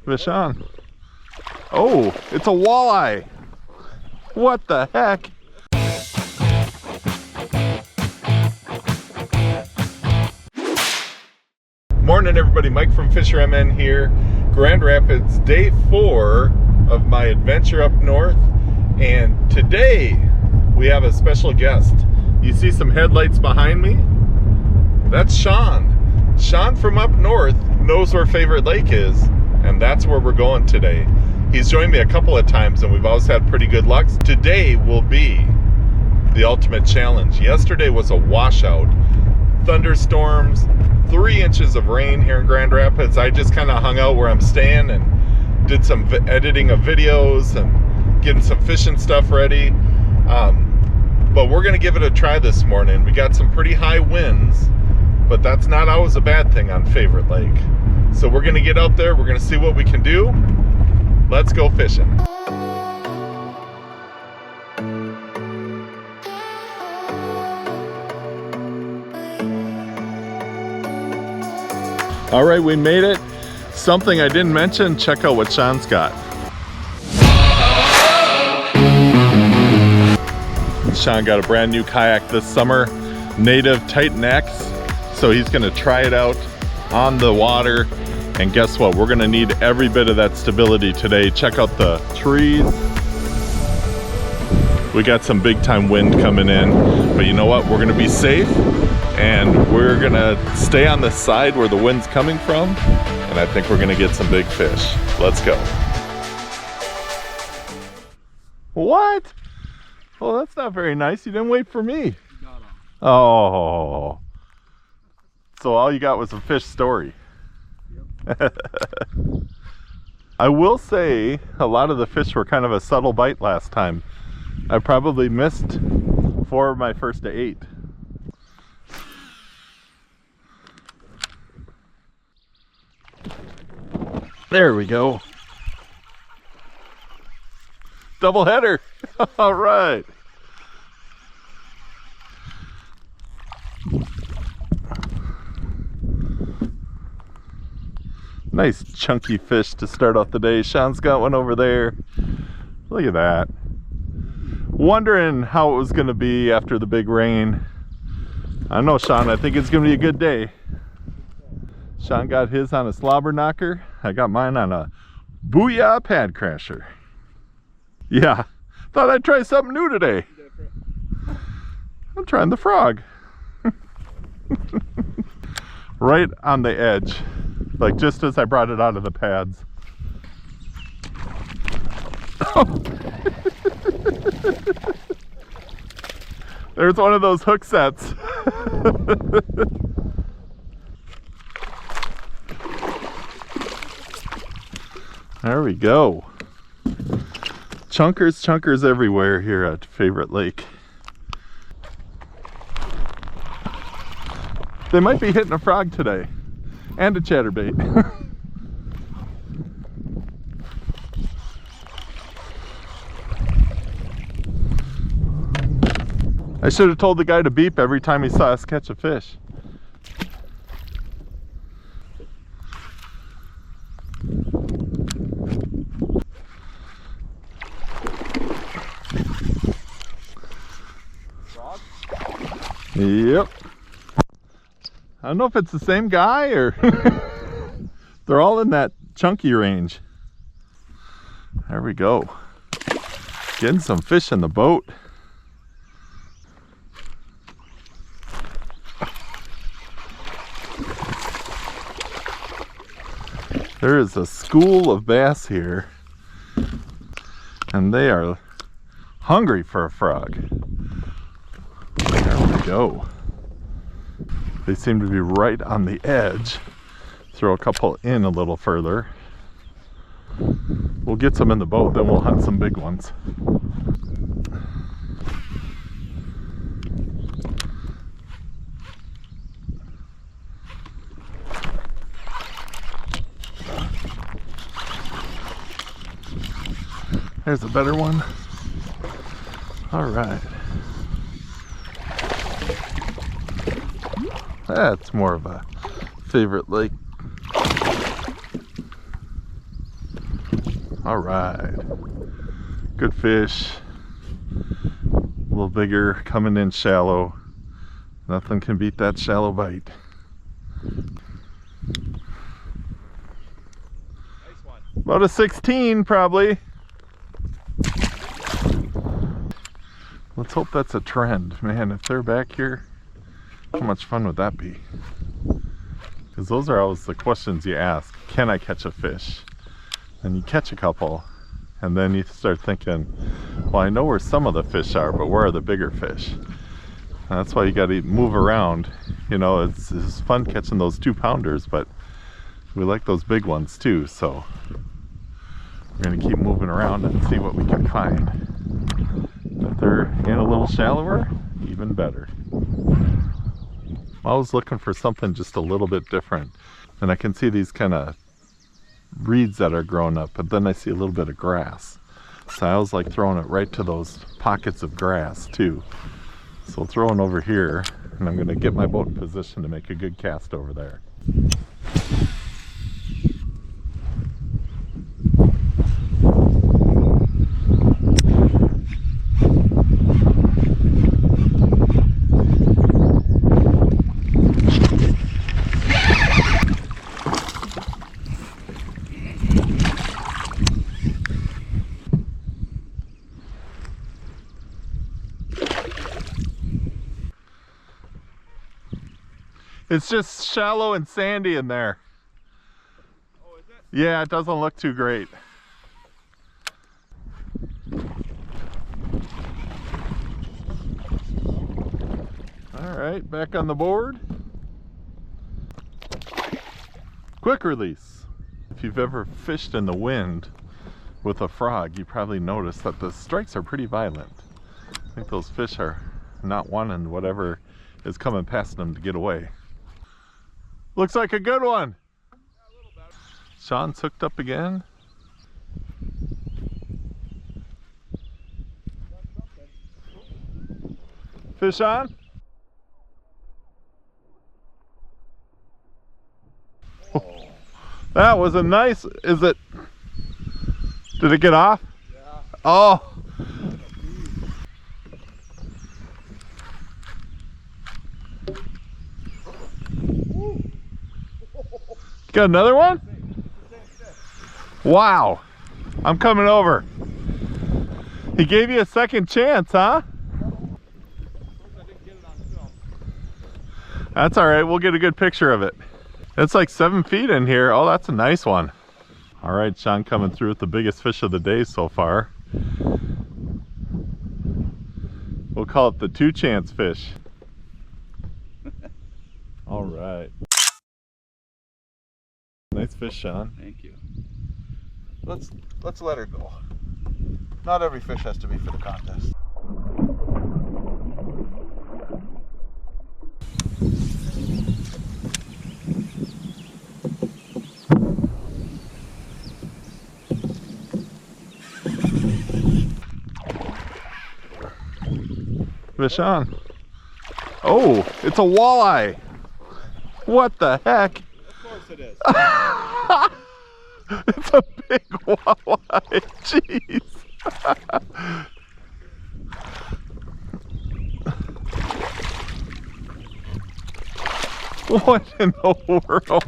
Fish on. Oh, it's a walleye. What the heck? Morning everybody, Mike from FisherMN here. Grand Rapids, day 4 of my adventure up north. And today we have a special guest. You see some headlights behind me? That's Sean. Sean from up north knows where Favorite Lake is, and that's where we're going today. He's joined me a couple of times and we've always had pretty good luck. Today will be the ultimate challenge. Yesterday was a washout. Thunderstorms, 3 inches of rain here in Grand Rapids. I just kind of hung out where I'm staying and did some editing of videos and getting some fishing stuff ready. But we're gonna give it a try this morning. We got some pretty high winds, but that's not always a bad thing on Favorite Lake. So we're gonna get out there, we're gonna see what we can do. Let's go fishing. All right, we made it. Something I didn't mention, check out what Sean's got. Sean got a brand new kayak this summer, Native Titan X. So he's gonna try it out on the water. And guess what? We're gonna need every bit of that stability today. Check out the trees. We got some big time wind coming in, but you know what? We're gonna be safe and we're gonna stay on the side where the wind's coming from. And I think we're gonna get some big fish. Let's go. What? Well, that's not very nice. You didn't wait for me. Oh. So all you got was a fish story. Yep. I will say a lot of the fish were kind of a subtle bite last time. I probably missed 4 of my first 8. There we go. Double header. All right. Nice chunky fish to start off the day. Sean's got one over there. Look at that. Wondering how it was going to be after the big rain. I know, Sean, I think it's going to be a good day. Sean got his on a slobber knocker. I got mine on a Booyah Pad Crasher. Yeah, thought I'd try something new today. I'm trying the frog. Right on the edge, like just as I brought it out of the pads. There's one of those hook sets. There we go. Chunkers everywhere here at Favorite Lake. They might be hitting a frog today and a chatterbait. I should have told the guy to beep every time he saw us catch a fish. Yep. I don't know if it's the same guy or they're all in that chunky range. There we go. Getting some fish in the boat. There is a school of bass here and they are hungry for a frog. There we go. They seem to be right on the edge. Throw a couple in a little further. We'll get some in the boat, then we'll hunt some big ones. There's a better one. All right. That's more of a Favorite Lake. All right. Good fish. A little bigger, coming in shallow. Nothing can beat that shallow bite. Nice one. About a 16 probably. Let's hope that's a trend. Man, if they're back here, how much fun would that be? Because those are always the questions you ask. Can I catch a fish? And you catch a couple, and then you start thinking, well, I know where some of the fish are, but where are the bigger fish? And that's why you got to move around. You know, it's fun catching those 2-pounders, but we like those big ones too, so we're going to keep moving around and see what we can find. If they're in a little shallower, even better. I was looking for something just a little bit different, and I can see these kind of reeds that are growing up, but then I see a little bit of grass. So I was like throwing it right to those pockets of grass too. So we'll throw it over here, and I'm going to get my boat in position to make a good cast over there. It's just shallow and sandy in there. Oh, is it? Yeah, it doesn't look too great. All right, back on the board. Quick release. If you've ever fished in the wind with a frog, you probably noticed that the strikes are pretty violent. I think those fish are not wanting whatever is coming past them to get away. Looks like a good one. Yeah, a little better. Sean's hooked up again. Fish on? Oh, that was a nice, is it, did it get off? Yeah. Oh. Got another one? Wow. I'm coming over. He gave you a second chance, huh? That's all right. We'll get a good picture of it. It's like 7 feet in here. Oh, that's a nice one. All right, Sean coming through with the biggest fish of the day so far. We'll call it the 2-chance fish. All right. Nice fish, Sean. Thank you. Let's let her go. Not every fish has to be for the contest. Fish on. Oh, it's a walleye. What the heck? Of course it is. It's a big walleye. Jeez. What in the world?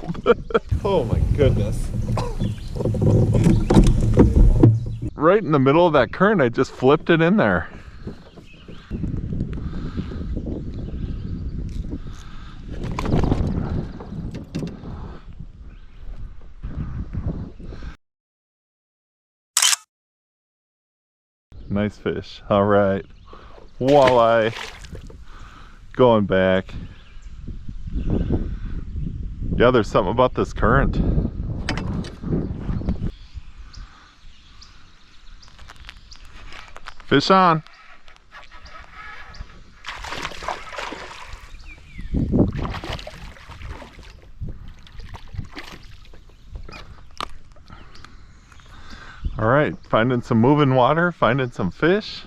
Oh my goodness. Right in the middle of that current, I just flipped it in there. Nice fish. All right. Walleye. Going back. Yeah, there's something about this current. Fish on. All right, finding some moving water, finding some fish.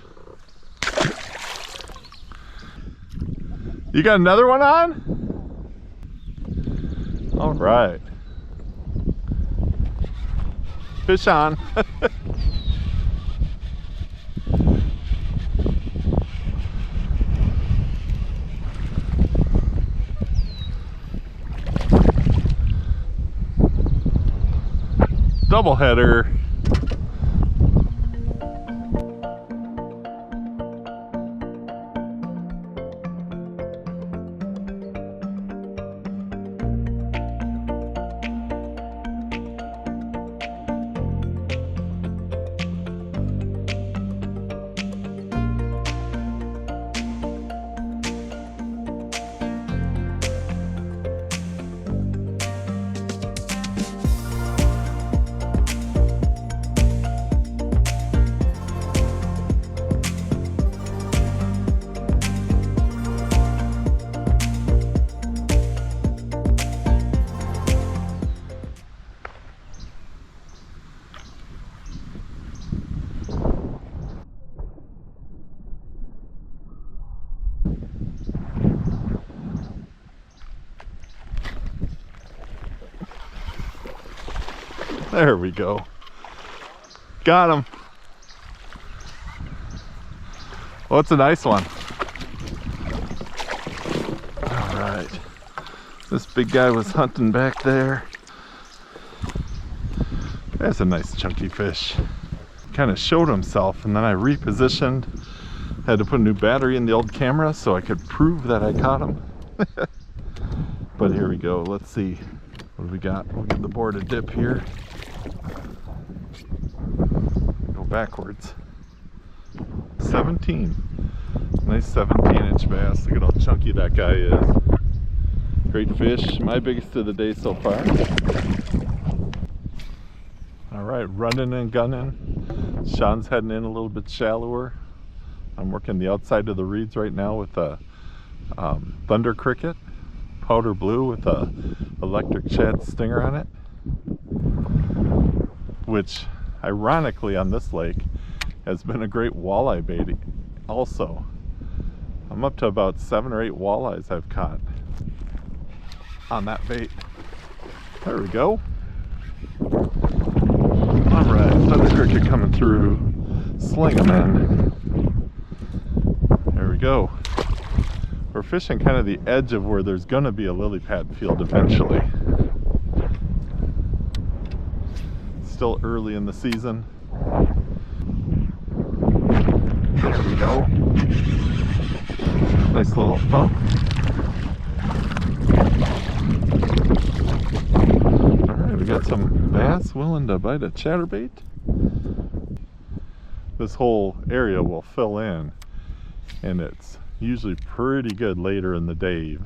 You got another one on? All right. Fish on. Double header. There we go. Got him. Oh, it's a nice one. All right. This big guy was hunting back there. That's a nice chunky fish. Kind of showed himself, and then I repositioned. Had to put a new battery in the old camera so I could prove that I caught him. But here we go. Let's see. What do we got? We'll give the board a dip here. Go backwards. 17. Nice 17-inch bass. Look at how chunky that guy is. Great fish. My biggest of the day so far. All right, running and gunning. Sean's heading in a little bit shallower. I'm working the outside of the reeds right now with a thunder cricket, powder blue with a electric shad stinger on it, which ironically on this lake has been a great walleye bait also. I'm up to about 7 or 8 walleyes I've caught on that bait. There we go. All right, thunder cricket coming through. Sling them in. There we go. We're fishing kind of the edge of where there's going to be a lily pad field eventually. Still early in the season. There we go. Nice little bump. Alright, we got some bass willing to bite a chatterbait. This whole area will fill in, and it's usually pretty good later in the day,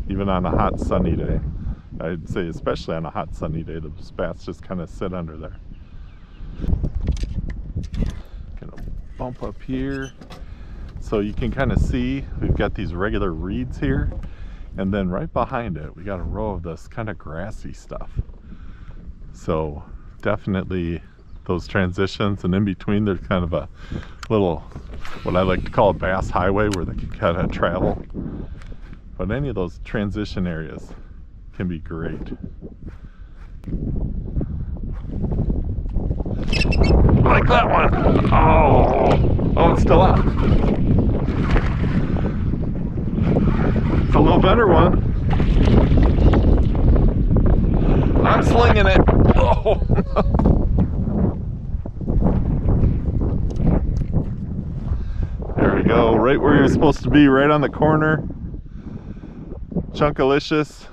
even on a hot sunny day. I'd say especially on a hot sunny day, the bass just kind of sit under there. Gonna bump up here so you can kind of see we've got these regular reeds here, and then right behind it we got a row of this kind of grassy stuff. So definitely those transitions, and in between there's kind of a little, what I like to call a bass highway, where they can kind of travel. But any of those transition areas can be great. Like that one. Oh, it's still up. It's a little better one. I'm slinging it. Oh. There we go, right where you're supposed to be, right on the corner. Chunkalicious.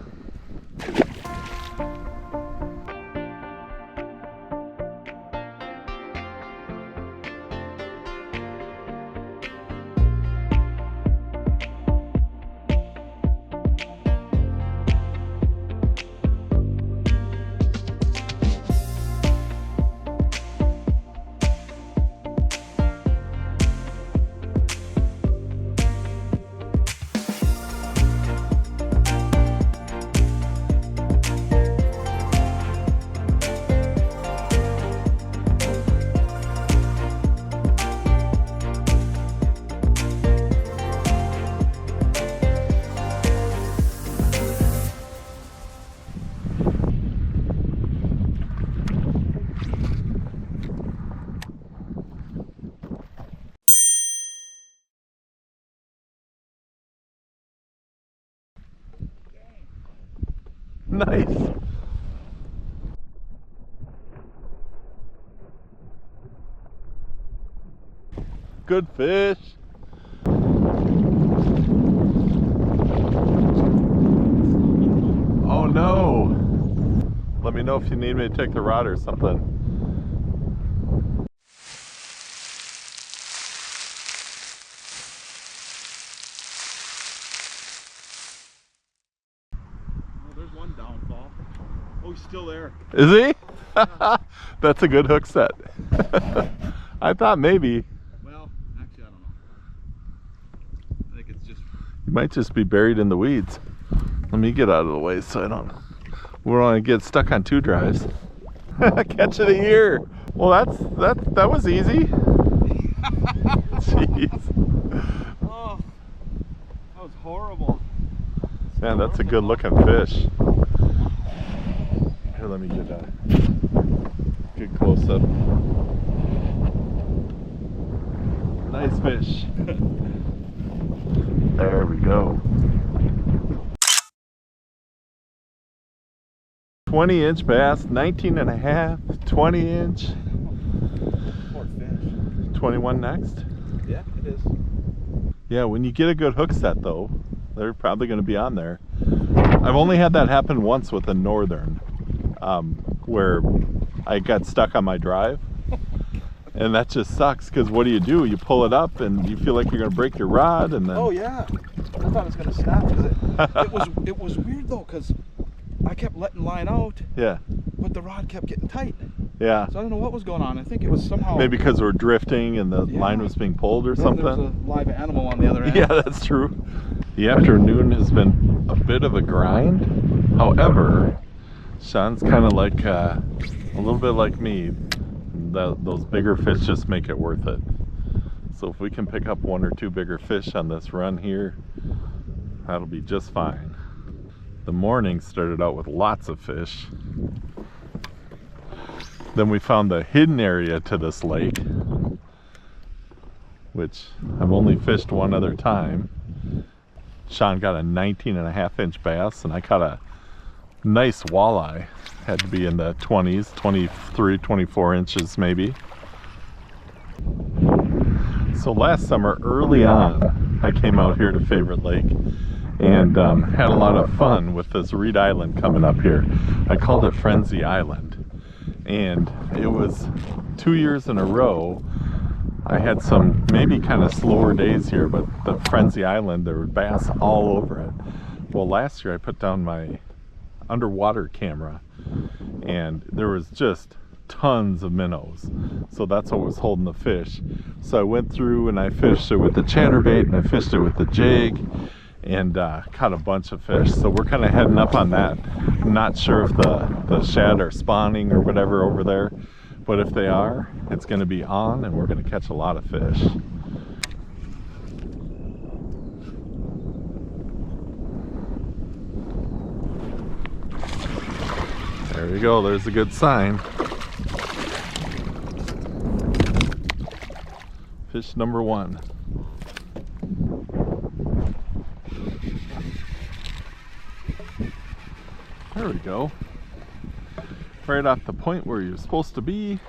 Nice. Good fish. Oh no. Let me know if you need me to take the rod or something. Oh, there's one downfall. Oh, he's still there. Is he? That's a good hook set. I thought maybe. Well, actually, I don't know. I think it's just. You might just be buried in the weeds. Let me get out of the way so I don't. We don't want to get stuck on two drives. Catch of the year. Well, that was easy. Jeez. Oh, that was horrible. Man, that's a good looking fish. Here, let me get a good close up. Nice fish. There we go. 20-inch bass, 19 and a half, 20-inch. Poor fish. 21 next. Yeah, it is. Yeah, when you get a good hook set though, they're probably going to be on there. I've only had that happen once with a northern, where I got stuck on my drive. And that just sucks, because what do? You pull it up and you feel like you're going to break your rod, and then... Oh yeah, I thought it was gonna snap. It was weird though, because I kept letting line out, Yeah, but the rod kept getting tight. yeah. So I don't know what was going on. I think it was somehow. Maybe because we're drifting and the Yeah. line was being pulled or There was something. a live animal on the other end. Yeah, that's true. The afternoon has been a bit of a grind. However, Sean's kind of like a little bit like me. Those bigger fish just make it worth it. So if we can pick up one or two bigger fish on this run here, that'll be just fine. The morning started out with lots of fish. Then we found the hidden area to this lake, which I've only fished one other time. Sean got a 19.5-inch bass, and I caught a nice walleye. Had to be in the 20s, 23, 24 inches maybe. So last summer, early on, I came out here to Favorite Lake and had a lot of fun with this Reed Island coming up here. I called it Frenzy Island. And it was 2 years in a row. I had some maybe kind of slower days here, but the Frenzy Island, there were bass all over it. Well, last year I put down my underwater camera and there was just tons of minnows. So that's what was holding the fish. So I went through and I fished it with the chatterbait and I fished it with the jig and caught a bunch of fish. So we're kind of heading up on that. I'm not sure if the shad are spawning or whatever over there, but if they are, it's going to be on and we're going to catch a lot of fish. There we go, there's a good sign. Fish number one. There we go. Right off the point where you're supposed to be.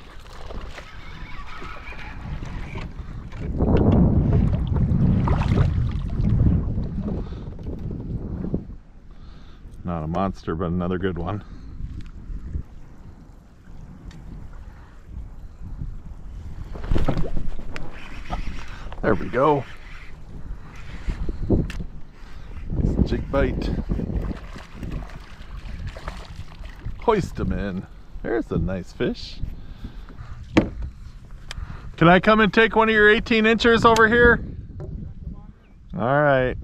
Not a monster, but another good one. There we go. Nice jig bite. Hoist them in. There's a nice fish. Can I come and take one of your 18 inchers over here? All right.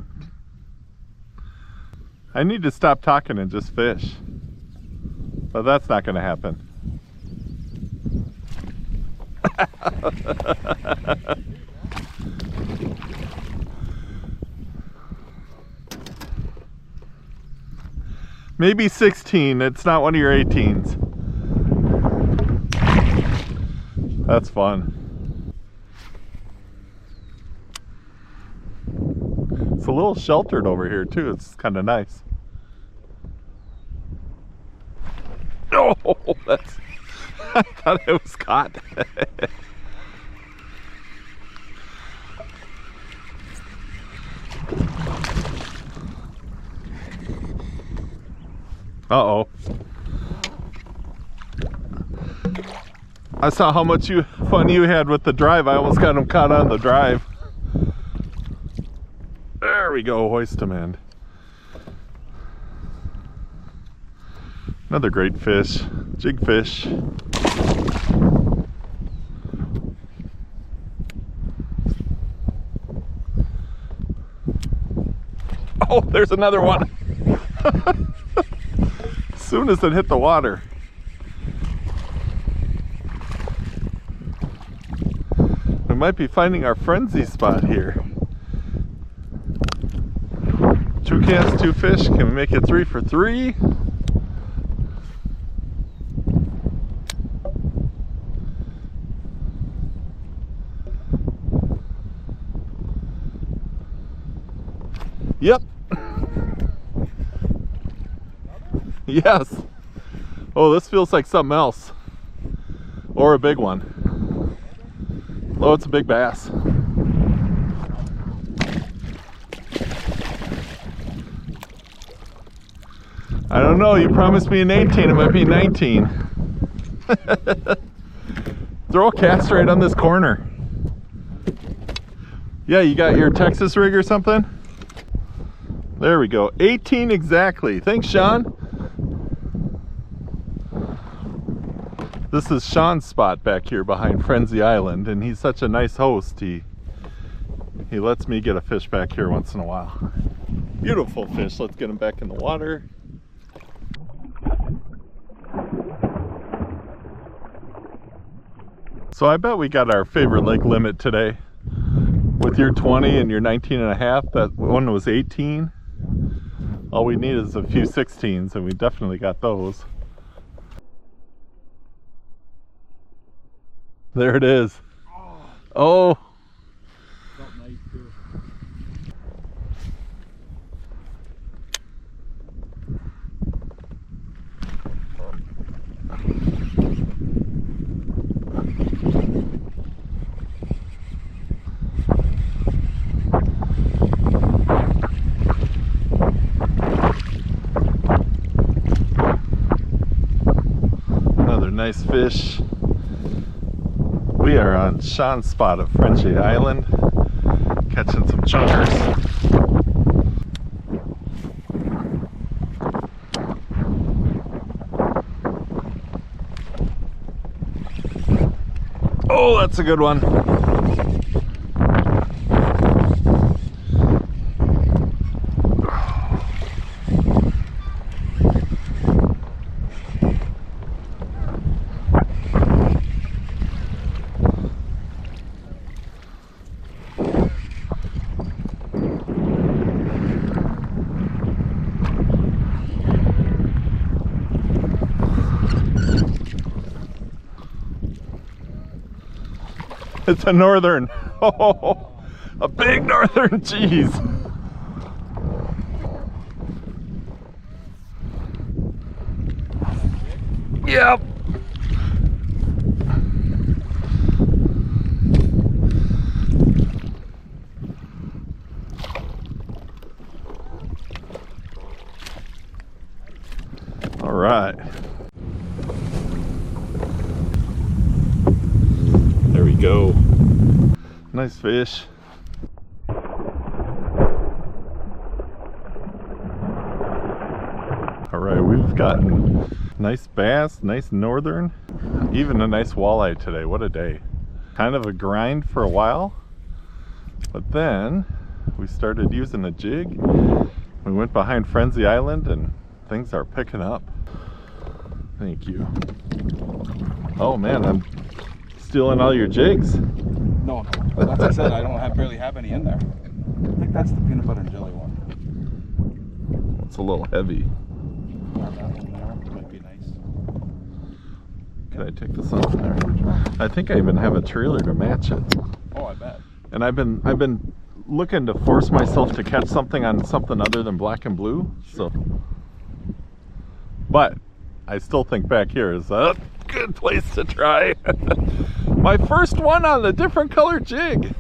I need to stop talking and just fish. But that's not going to happen. Maybe 16. It's not one of your 18s. That's fun. It's a little sheltered over here too. It's kind of nice. Oh, that's, I thought it was caught. Uh-oh. I saw how much fun you had with the drive. I almost got him caught on the drive. There we go, hoist him in. Another great fish, jig fish. Oh, there's another one. As soon as it hit the water. We might be finding our frenzy spot here. 2 casts, 2 fish. Can we make it 3 for 3? Yep. Yes. Oh, this feels like something else. Or a big one. Oh, it's a big bass. I don't know, you promised me an 18, it might be 19. Throw a cast right on this corner. Yeah, you got your Texas rig or something? There we go, 18 exactly. Thanks, Sean. This is Sean's spot back here behind Frenzy Island, and he's such a nice host. He lets me get a fish back here once in a while. Beautiful fish. Let's get him back in the water. So I bet we got our favorite lake limit today. With your 20 and your 19 and a half, that one was 18. All we need is a few 16s, and we definitely got those. There it is. Oh. Felt nice too. Another nice fish. We are on Sean's spot at Frenzy Island, catching some chunkers. Oh, that's a good one. It's a northern. Oh, a big northern cheese. Yep. All right. There we go. Nice fish. All right, we've gotten nice bass, nice northern, even a nice walleye today. What a day. Kind of a grind for a while, but then we started using a jig. We went behind Frenzy Island and things are picking up. Thank you. Oh man, I'm stealing all your jigs. No, like I said, I don't barely have any in there. I think that's the peanut butter and jelly one. It's a little heavy. Yeah, that one there might be nice. Can I take this off there? I think I even have a trailer to match it. Oh, I bet. And I've been looking to force myself to catch something on something other than black and blue. So, but I still think back here is a good place to try. My first one on a different color jig.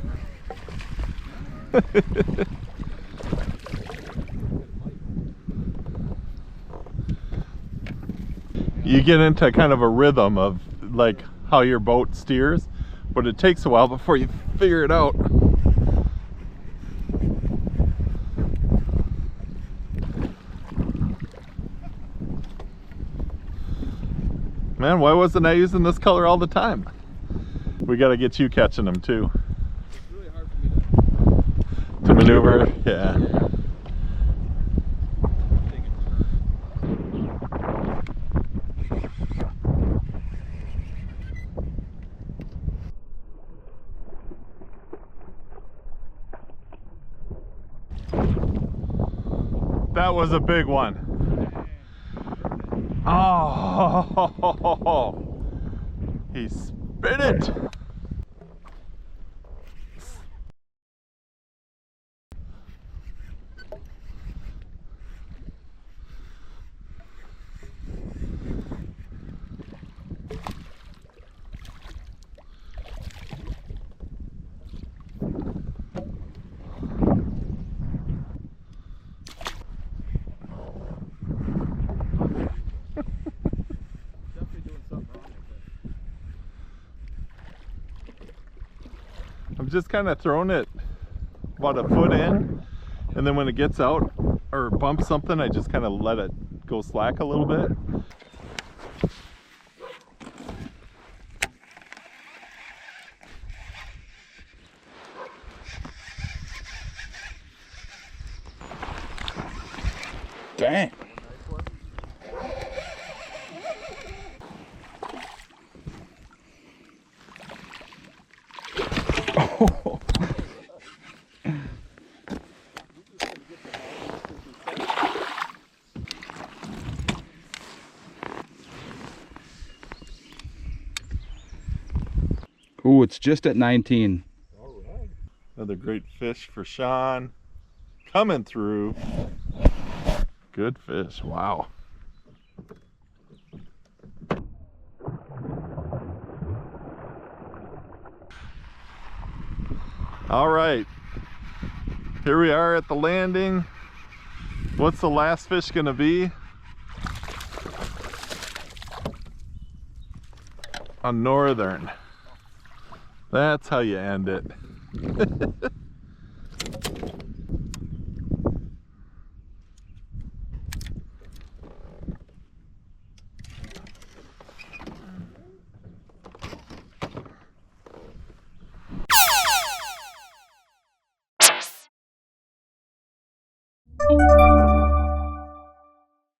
You get into kind of a rhythm of like how your boat steers, but it takes a while before you figure it out. Man, why wasn't I using this color all the time? We got to get you catching them too. It's really hard for me To maneuver, yeah. That was a big one. Oh, he spit it. I'm just kind of throwing it about a foot in, and then when it gets out or bumps something, I just kind of let it go slack a little bit. Dang. Ooh, it's just at 19. All right. Another great fish for Sean. Coming through. Good fish. Wow. All right. Here we are at the landing. What's the last fish gonna be? A northern. That's how you end it.